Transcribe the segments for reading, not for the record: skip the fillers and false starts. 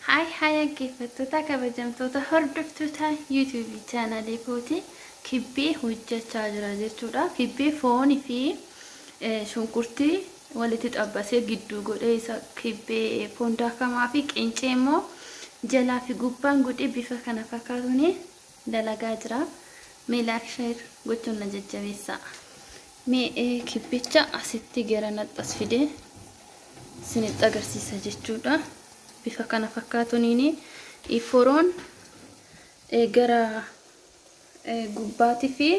Hi dhaggeeffattoota kabajamtoota hordoftoota YouTube channel kooti kibbee hojjechaa jira jechuudha. Kibbee foonii fi shunkurtii walitti xabbasee gidduu godhee isa kibbee foon daakamaa fi qincee immoo jalaa fi gubbaan godhee bifa kana fakkaatuun dalagaa jira. Like share gochuun na jajjabeessaa. Mee kibbicha asitti gara naxxas fidee isinitti agarsiisa jechuudha. Bifa kana fakkaatuun foroon gara gubbaatii fi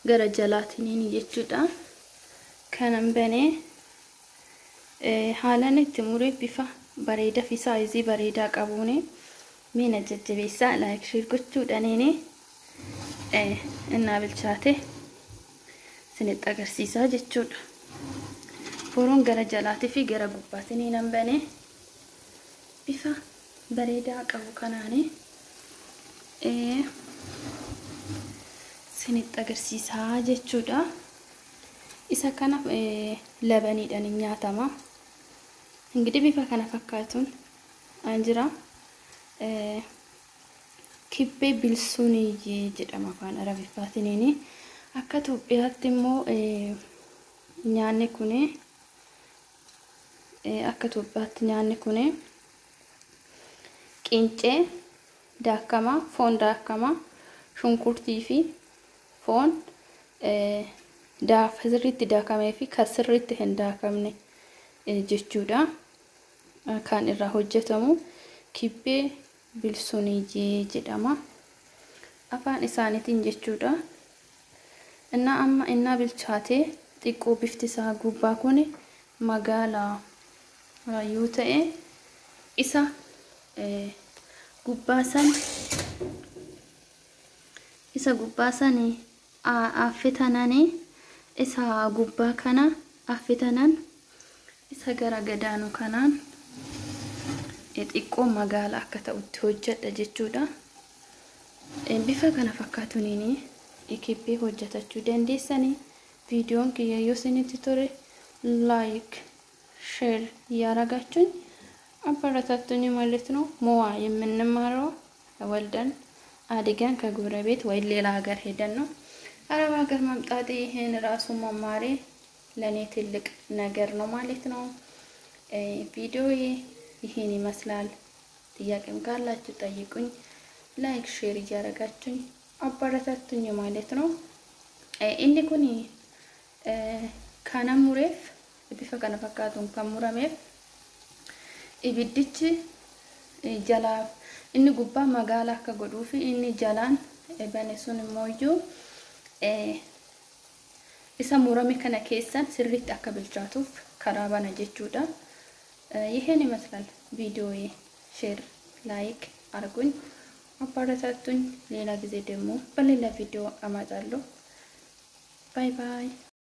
gara jalaatiin jechuudha. Kanan banee haalaan itti muree bifa bareedaa fi saayizii bareedaa qabuun mee na jajjabeessaa like share gochuudhaan innaa bilchaate isinitti agarsiisaa jechuudha. Foroon gara jalaatii fi gara gubbaatiin nan banee bifa bareedaa qabu kanaan isinitti agarsiisaa jechuudha. Isa kana labaniidhaan nyaatama. Ingidihi bifa kana fakkaatuun jira. Kibbee bilsuunii jedhama afaan Arabiffaatiin. Akka Itoophiyaatti immoo nyaanni kun qincee daakamaa, foon daakamaa, shunkurtii fi foon sirriitti daakamee fi kan sirriitti hin daakamne jechuudha. Kan irraa hojjetamu kibbee bilsuunii jedhama afaan isaaniitiin jechuudha. Innaa bilchaatee xiqqoo bifti isaa gubbaa kun magaalaa yoo ta'e isa gubbaa san affetananii isa gubbaa kana affetanan isa gara gadaanu kanaan xiqqoo magaalaa akka ta'utti hojjedha jechuudha. Bifa kana fakkaatuun kibbee hojjetachuu dandeessanii. Videoon kiyya yoo isinitti tole like share ያረጋችሁኝ አበረታቱኝ ማለት ነው። ሞዋ የምንማረው ወልደን አድገን ከጎረቤት ወይ ሌላ ሀገር ሄደን ነው። አረብ ሀገር መምጣት ይሄን ራሱ መማሬ ለኔ ትልቅ ነገር ነው ማለት ነው። ቪዲዮ ይሄን ይመስላል። ጥያቄም ካላችሁ ጠይቁኝ። ላይክ ሼር ያረጋችሁኝ አበረታቱኝ ማለት ነው። inni kun kana mureef bifa kana fakkaatuun kan murameef ibiddichi jala inni gubbaa magaalaa akka godhuu fi inni jalaan bane sun immoo isa murame kana keessan sirriitti akka bilchaatuuf karaa bana jechuudha. ይሄን ይመስላል። ቪዲዮ ሼር ላይክ አርጉኝ አበረታቱኝ። ሌላ ጊዜ ደግሞ በሌላ ቪዲዮ አመጣለሁ። Bye bye.